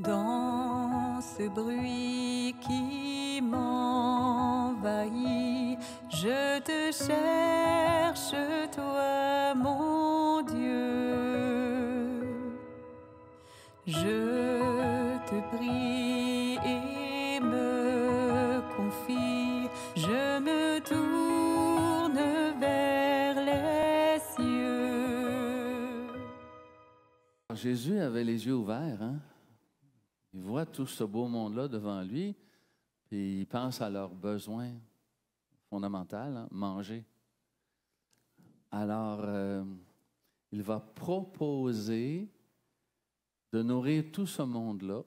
Dans ce bruit qui m'envahit, je te cherche, toi, mon Dieu. Je te prie et me confie, je me tourne vers les cieux. Jésus avait les yeux ouverts, hein? Il voit tout ce beau monde-là devant lui, puis il pense à leurs besoins fondamentaux, hein? Manger. Alors, il va proposer de nourrir tout ce monde-là,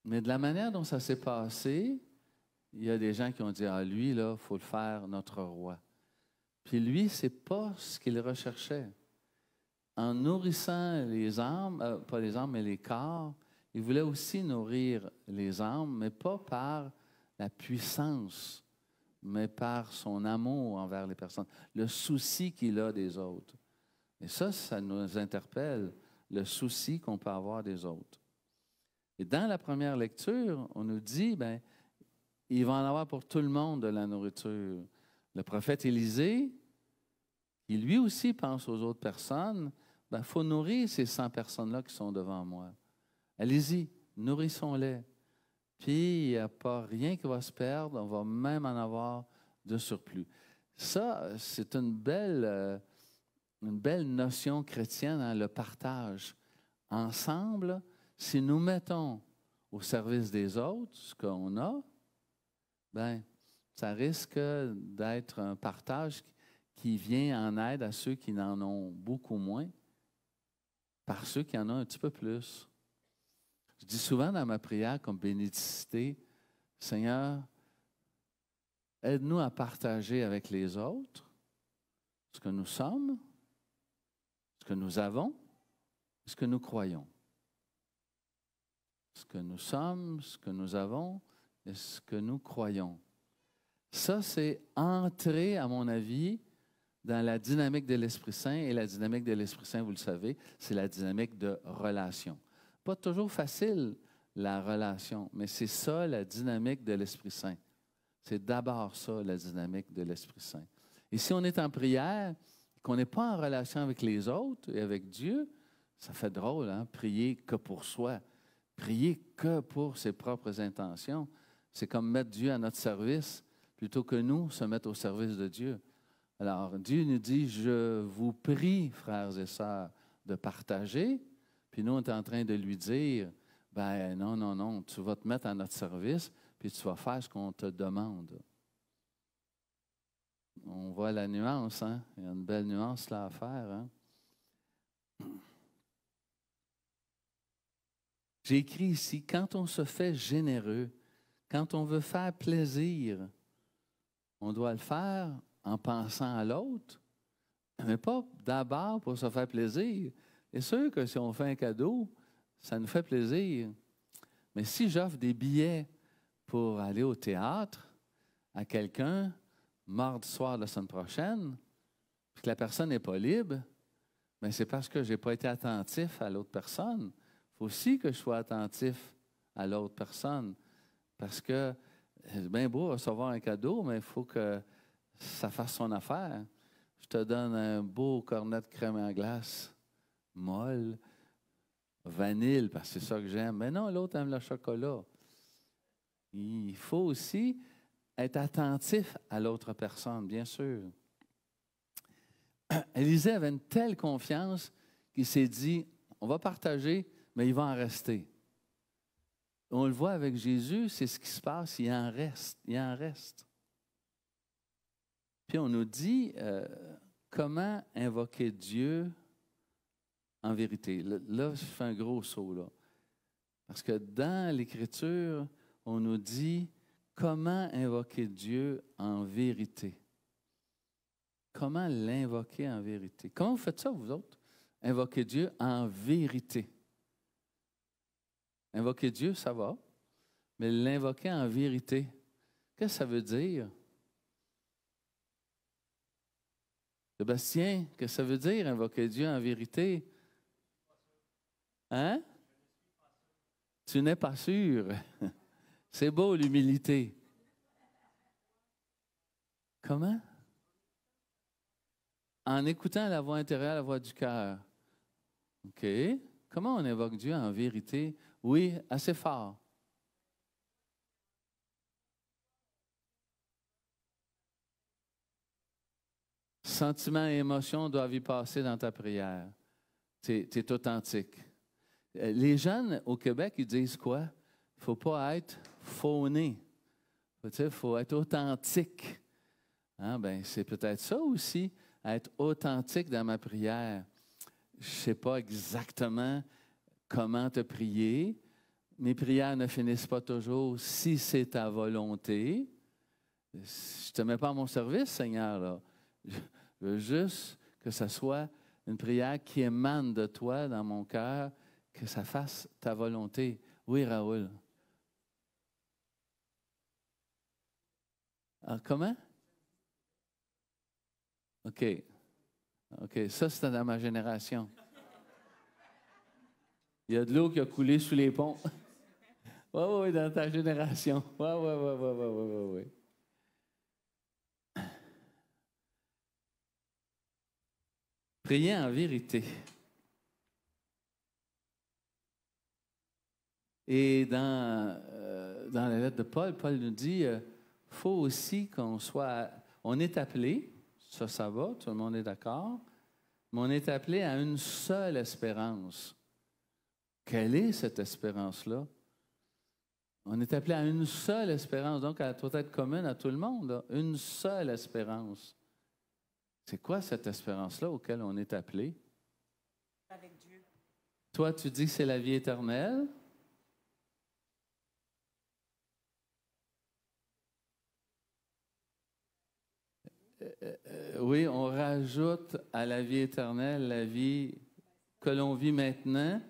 mais de la manière dont ça s'est passé, il y a des gens qui ont dit « Ah, lui, là, il faut le faire notre roi. » Puis lui, c'est pas ce qu'il recherchait. En nourrissant les âmes, pas les âmes, mais les corps, il voulait aussi nourrir les âmes, mais pas par la puissance, mais par son amour envers les personnes, le souci qu'il a des autres. Et ça nous interpelle, le souci qu'on peut avoir des autres. Et dans la première lecture, on nous dit, ben, il va en avoir pour tout le monde de la nourriture. Le prophète Élisée, qui lui aussi pense aux autres personnes, ben, il faut nourrir ces 100 personnes-là qui sont devant moi. Allez-y, nourrissons-les. Puis, il n'y a pas rien qui va se perdre, on va même en avoir de surplus. Ça, c'est une belle notion chrétienne, hein, le partage. Ensemble, si nous mettons au service des autres ce qu'on a, ben, ça risque d'être un partage qui vient en aide à ceux qui n'en ont beaucoup moins, par ceux qui en ont un petit peu plus. Je dis souvent dans ma prière comme bénédicité, Seigneur, aide-nous à partager avec les autres ce que nous sommes, ce que nous avons, ce que nous croyons. Ce que nous sommes, ce que nous avons et ce que nous croyons. Ça, c'est entrer, à mon avis, dans la dynamique de l'Esprit Saint. Et la dynamique de l'Esprit Saint, vous le savez, c'est la dynamique de relation. Pas toujours facile, la relation, mais c'est ça, la dynamique de l'Esprit Saint. C'est d'abord ça, la dynamique de l'Esprit Saint. Et si on est en prière, qu'on n'est pas en relation avec les autres et avec Dieu, ça fait drôle, hein? Prier que pour soi. Prier que pour ses propres intentions. C'est comme mettre Dieu à notre service, plutôt que nous se mettre au service de Dieu. Alors, Dieu nous dit, je vous prie, frères et sœurs, de partager. Puis nous, on est en train de lui dire, ben non, tu vas te mettre à notre service, puis tu vas faire ce qu'on te demande. On voit la nuance, hein? Il y a une belle nuance là à faire, hein? J'ai écrit ici, quand on se fait généreux, quand on veut faire plaisir, on doit le faire en pensant à l'autre, mais pas d'abord pour se faire plaisir. C'est sûr que si on fait un cadeau, ça nous fait plaisir. Mais si j'offre des billets pour aller au théâtre à quelqu'un, mardi soir de la semaine prochaine, puis que la personne n'est pas libre, bien c'est parce que je n'ai pas été attentif à l'autre personne. Il faut aussi que je sois attentif à l'autre personne. Parce que c'est bien beau recevoir un cadeau, mais il faut que ça fasse son affaire. Je te donne un beau cornet de crème en glace, molle, vanille, parce que c'est ça que j'aime. Mais non, l'autre aime le chocolat. Il faut aussi être attentif à l'autre personne, bien sûr. Élisée avait une telle confiance qu'il s'est dit, on va partager, mais il va en rester. On le voit avec Jésus, c'est ce qui se passe, il en reste. Puis on nous dit comment invoquer Dieu en vérité. Là, je fais un gros saut, là. Parce que dans l'Écriture, on nous dit comment invoquer Dieu en vérité. Comment l'invoquer en vérité? Comment vous faites ça, vous autres? Invoquer Dieu en vérité. Invoquer Dieu, ça va. Mais l'invoquer en vérité, qu'est-ce que ça veut dire? Sébastien, qu'est-ce que ça veut dire, invoquer Dieu en vérité? Hein? Tu n'es pas sûr. C'est beau, l'humilité. Comment? En écoutant la voix intérieure, la voix du cœur. OK. Comment on évoque Dieu en vérité? Oui, assez fort. Sentiments et émotions doivent y passer dans ta prière. Tu es authentique. Les jeunes au Québec, ils disent quoi? Il ne faut pas être fauné. Il faut être authentique. Hein? Ben, c'est peut-être ça aussi, être authentique dans ma prière. Je ne sais pas exactement comment te prier. Mes prières ne finissent pas toujours si c'est ta volonté. Je ne te mets pas à mon service, Seigneur, là. Je veux juste que ce soit une prière qui émane de toi dans mon cœur, que ça fasse ta volonté. Oui, Raoul. Alors, comment? OK. OK. Ça, c'était dans ma génération. Il y a de l'eau qui a coulé sous les ponts. Oui, dans ta génération. Oui. Priez en vérité. Et dans la lettre de Paul, Paul nous dit, faut aussi qu'on soit, on est appelé, ça va, tout le monde est d'accord, mais on est appelé à une seule espérance. Quelle est cette espérance-là? On est appelé à une seule espérance, donc elle doit être commune à tout le monde, là. Une seule espérance. C'est quoi cette espérance-là auquel on est appelé? Avec Dieu. Toi, tu dis que c'est la vie éternelle. Oui, on rajoute à la vie éternelle la vie que l'on vit maintenant,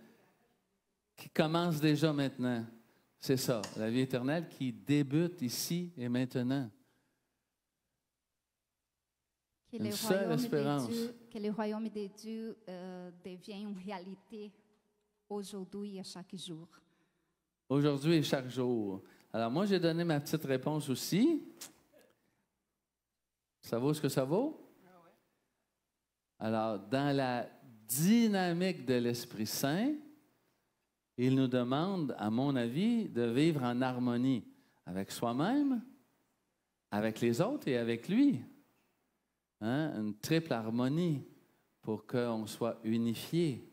qui commence déjà maintenant. C'est ça, la vie éternelle qui débute ici et maintenant. Que Une seule espérance. Que le royaume de Dieu devienne une réalité aujourd'hui et à chaque jour. Aujourd'hui et chaque jour. Alors moi, j'ai donné ma petite réponse aussi. Ça vaut ce que ça vaut? Alors, dans la dynamique de l'Esprit Saint, il nous demande, à mon avis, de vivre en harmonie avec soi-même, avec les autres et avec lui. Hein? Une triple harmonie pour qu'on soit unifié.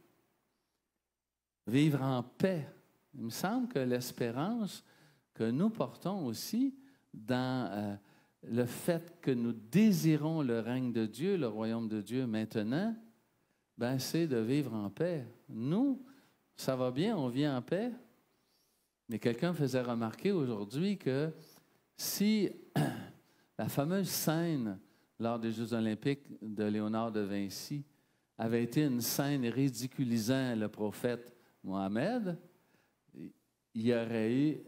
Vivre en paix. Il me semble que l'espérance que nous portons aussi dans le fait que nous désirons le règne de Dieu, le royaume de Dieu maintenant, ben, c'est de vivre en paix. Nous, ça va bien, on vit en paix. Mais quelqu'un faisait remarquer aujourd'hui que si la fameuse scène lors des Jeux olympiques de Léonard de Vinci avait été une scène ridiculisant le prophète Mohammed, il y aurait eu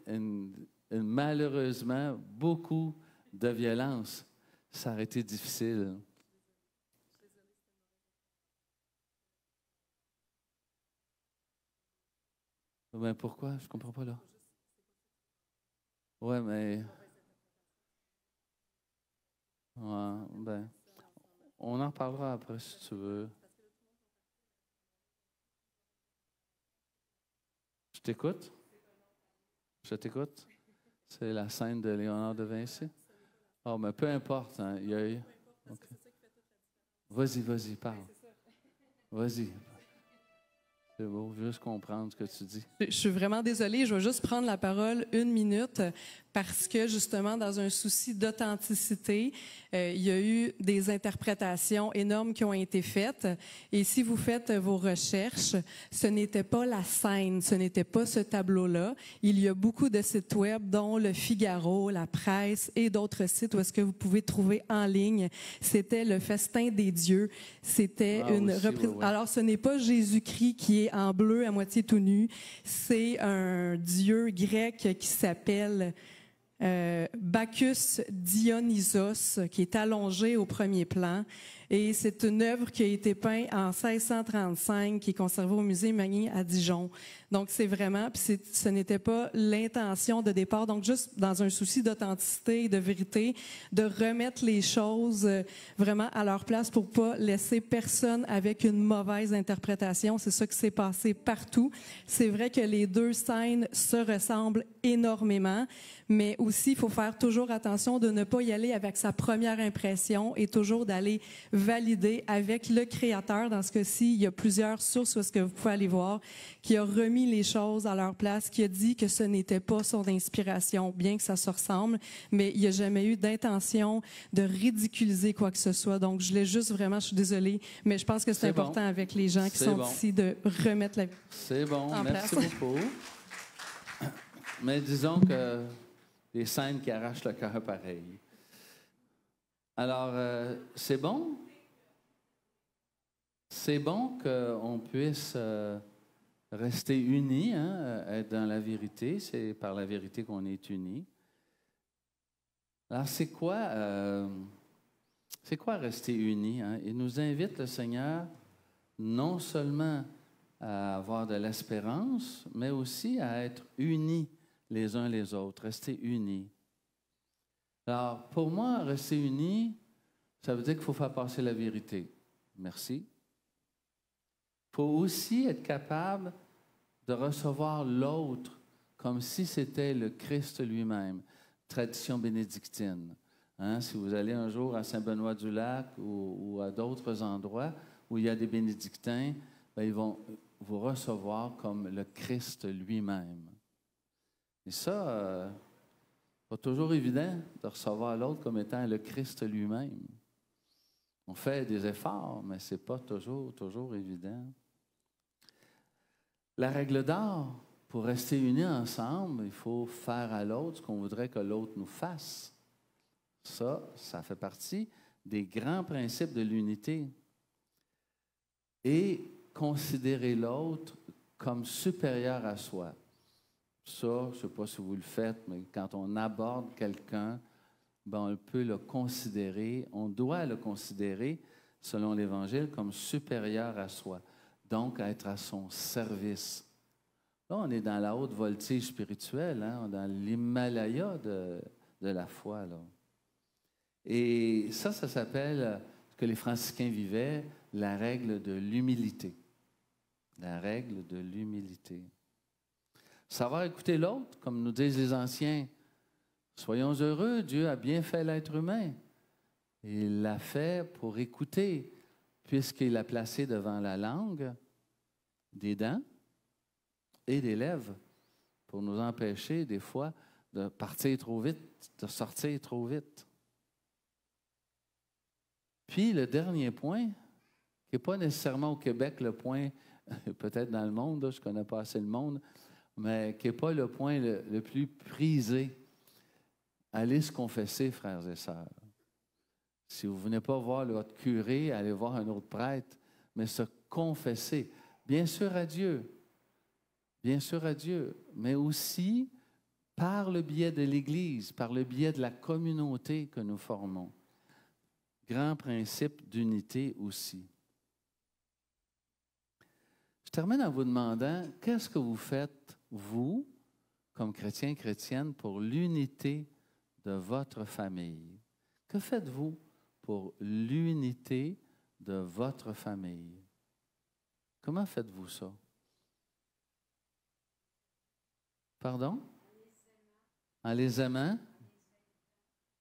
malheureusement beaucoup de violence. Ça aurait été difficile. Ben pourquoi? Je ne comprends pas là. Oui, mais... Ouais, ben... On en parlera après si tu veux. Je t'écoute? Je t'écoute? C'est la scène de Léonard de Vinci? Oh, mais peu importe. Hein, il y a eu... Okay. Vas-y, parle. Vas-y. C'est beau, juste comprendre ce que tu dis. Je suis vraiment désolée, je vais juste prendre la parole 1 minute parce que justement, dans un souci d'authenticité, il y a eu des interprétations énormes qui ont été faites. Et si vous faites vos recherches, ce n'était pas la scène, ce n'était pas ce tableau-là. Il y a beaucoup de sites web, dont le Figaro, la Presse et d'autres sites où est-ce que vous pouvez trouver en ligne. C'était le festin des dieux. C'était une représentation. Ouais. Alors, ce n'est pas Jésus-Christ qui est en bleu à moitié tout nu. C'est un dieu grec qui s'appelle Bacchus Dionysos, qui est allongé au premier plan. Et c'est une œuvre qui a été peinte en 1635, qui est conservée au musée Magny à Dijon. Donc, c'est vraiment, puis ce n'était pas l'intention de départ, donc juste dans un souci d'authenticité et de vérité, de remettre les choses vraiment à leur place pour pas laisser personne avec une mauvaise interprétation. C'est ça qui s'est passé partout. C'est vrai que les deux scènes se ressemblent énormément, mais aussi, il faut faire toujours attention de ne pas y aller avec sa première impression et toujours d'aller valider avec le créateur. Dans ce cas-ci, il y a plusieurs sources où est-ce que vous pouvez aller voir, qui a remis les choses à leur place, qui a dit que ce n'était pas son inspiration, bien que ça se ressemble, mais il n'y a jamais eu d'intention de ridiculiser quoi que ce soit. Donc, je l'ai juste vraiment, je suis désolée, mais je pense que c'est important avec les gens qui sont ici de remettre la C'est bon, en merci place. beaucoup. Mais disons que des scènes qui arrachent le cœur pareil. Alors, c'est bon? C'est bon qu'on puisse rester unis, hein, être dans la vérité. C'est par la vérité qu'on est unis. Alors, c'est quoi rester unis? Hein? Il nous invite, le Seigneur, non seulement à avoir de l'espérance, mais aussi à être unis les uns les autres, rester unis. Alors, pour moi, rester unis, ça veut dire qu'il faut faire passer la vérité. Merci. Il faut aussi être capable de recevoir l'autre comme si c'était le Christ lui-même. Tradition bénédictine. Hein? Si vous allez un jour à Saint-Benoît-du-Lac ou à d'autres endroits où il y a des bénédictins, bien, ils vont vous recevoir comme le Christ lui-même. Et ça, pas toujours évident de recevoir l'autre comme étant le Christ lui-même. On fait des efforts, mais ce n'est pas toujours évident. La règle d'or, pour rester unis ensemble, il faut faire à l'autre ce qu'on voudrait que l'autre nous fasse. Ça fait partie des grands principes de l'unité. Et considérer l'autre comme supérieur à soi. Ça, je ne sais pas si vous le faites, mais quand on aborde quelqu'un, ben on peut le considérer, on doit le considérer, selon l'Évangile, comme supérieur à soi. Donc, être à son service. Là, on est dans la haute voltige spirituelle, hein, dans l'Himalaya de la foi. Là. Et ça s'appelle, ce que les franciscains vivaient, la règle de l'humilité. La règle de l'humilité. Savoir écouter l'autre, comme nous disent les anciens. Soyons heureux, Dieu a bien fait l'être humain. Et il l'a fait pour écouter, puisqu'il a placé devant la langue des dents et des lèvres, pour nous empêcher, des fois, de partir trop vite, de sortir trop vite. Puis, le dernier point, qui n'est pas nécessairement au Québec le point, peut-être dans le monde, là, je ne connais pas assez le monde, mais qui n'est pas le point le plus prisé. Allez se confesser, frères et sœurs. Si vous ne venez pas voir votre curé, allez voir un autre prêtre, mais se confesser. Bien sûr à Dieu, mais aussi par le biais de l'Église, par le biais de la communauté que nous formons. Grand principe d'unité aussi. Je termine en vous demandant, qu'est-ce que vous faites, vous, comme chrétiens, chrétiennes, pour l'unité de votre famille? Que faites-vous pour l'unité de votre famille? Comment faites-vous ça? Pardon? En les aimant?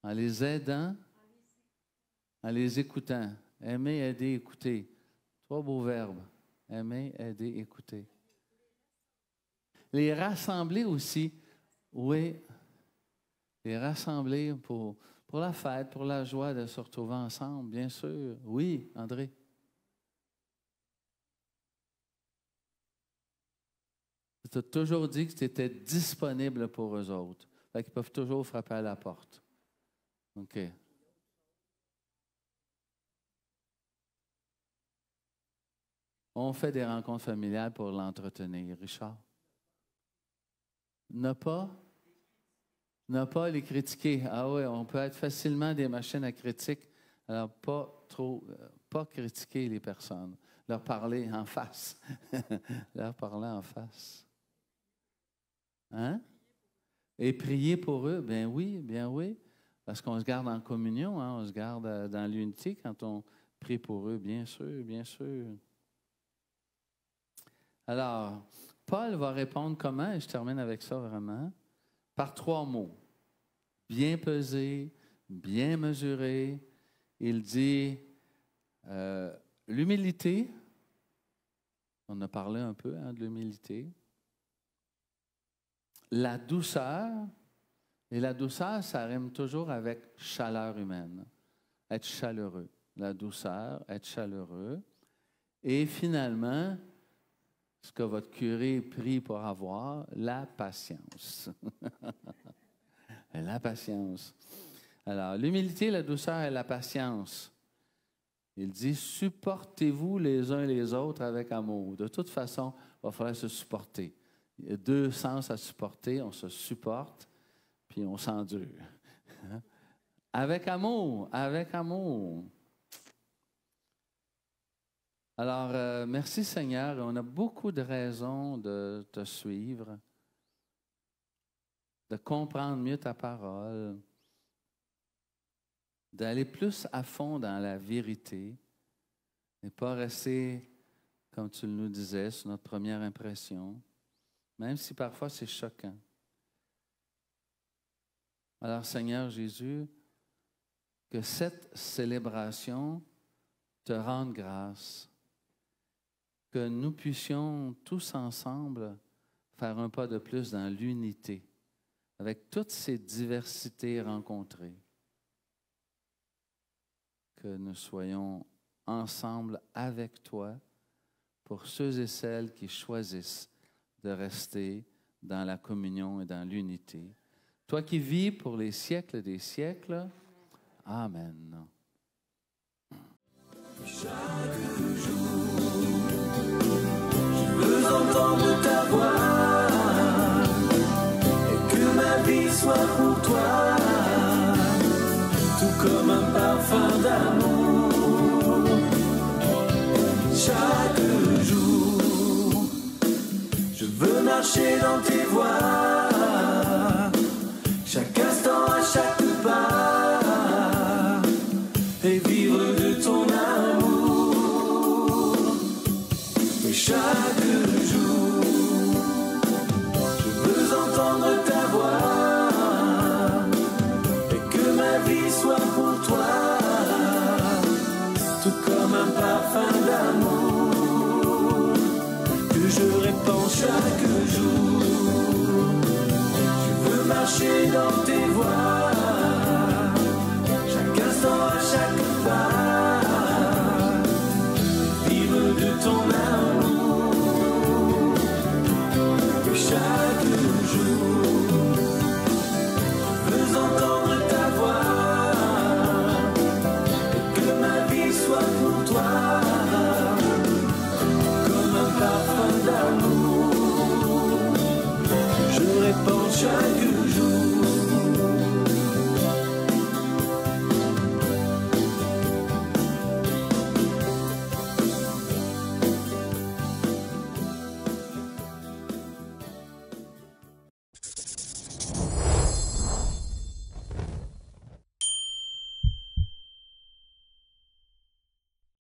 En les aidant? En les écoutant? Aimer, aider, écouter. Trois beaux verbes. Aimer, aider, écouter. Les rassembler aussi. Oui. Les rassembler pour la fête, pour la joie de se retrouver ensemble, bien sûr. Oui, André. Tu as toujours dit que tu étais disponible pour eux autres. Fait qu'ils peuvent toujours frapper à la porte. OK. On fait des rencontres familiales pour l'entretenir. Richard? Ne pas les critiquer. Ah oui, on peut être facilement des machines à critique Alors, pas critiquer les personnes, leur parler en face. Leur parler en face. Hein? Et prier pour eux, bien oui. Parce qu'on se garde en communion, hein, on se garde dans l'unité quand on prie pour eux, bien sûr, bien sûr. Alors, Paul va répondre comment, et je termine avec ça vraiment, par 3 mots. Bien pesé, bien mesuré. Il dit l'humilité. On a parlé un peu de l'humilité. La douceur. Et la douceur, ça rime toujours avec chaleur humaine. Être chaleureux. La douceur, être chaleureux. Et finalement, ce que votre curé prie pour avoir, la patience. La patience. Alors, l'humilité, la douceur et la patience. Il dit, supportez-vous les uns les autres avec amour. De toute façon, il va falloir se supporter. Il y a 2 sens à supporter. On se supporte, puis on s'endure. Avec amour, avec amour. Alors, merci Seigneur. On a beaucoup de raisons de te suivre, de comprendre mieux ta parole, d'aller plus à fond dans la vérité et pas rester, comme tu nous disais, sur notre première impression, même si parfois c'est choquant. Alors, Seigneur Jésus, que cette célébration te rende grâce, que nous puissions tous ensemble faire un pas de plus dans l'unité, avec toutes ces diversités rencontrées. Que nous soyons ensemble avec toi pour ceux et celles qui choisissent de rester dans la communion et dans l'unité. Toi qui vis pour les siècles des siècles, Amen. Chaque jour, je veux entendre ta voix et que ma vie soit pour toi, tout comme un parfum d'amour. Chaque jour, je veux marcher dans tes voies, chaque instant, à chaque pas, et vivre de ton amour. Et chaque jour, je veux entendre ta voix, et que ma vie soit pour toi, tout comme un parfum d'amour que je répands chaque jour. Je veux marcher dans tes voies, chaque instant, à chaque pas, vivre de ton amour. Que chaque jour, je veux entendre ta voix, et que ma vie soit pour toi, comme un parfum d'amour. Je répands chaque jour.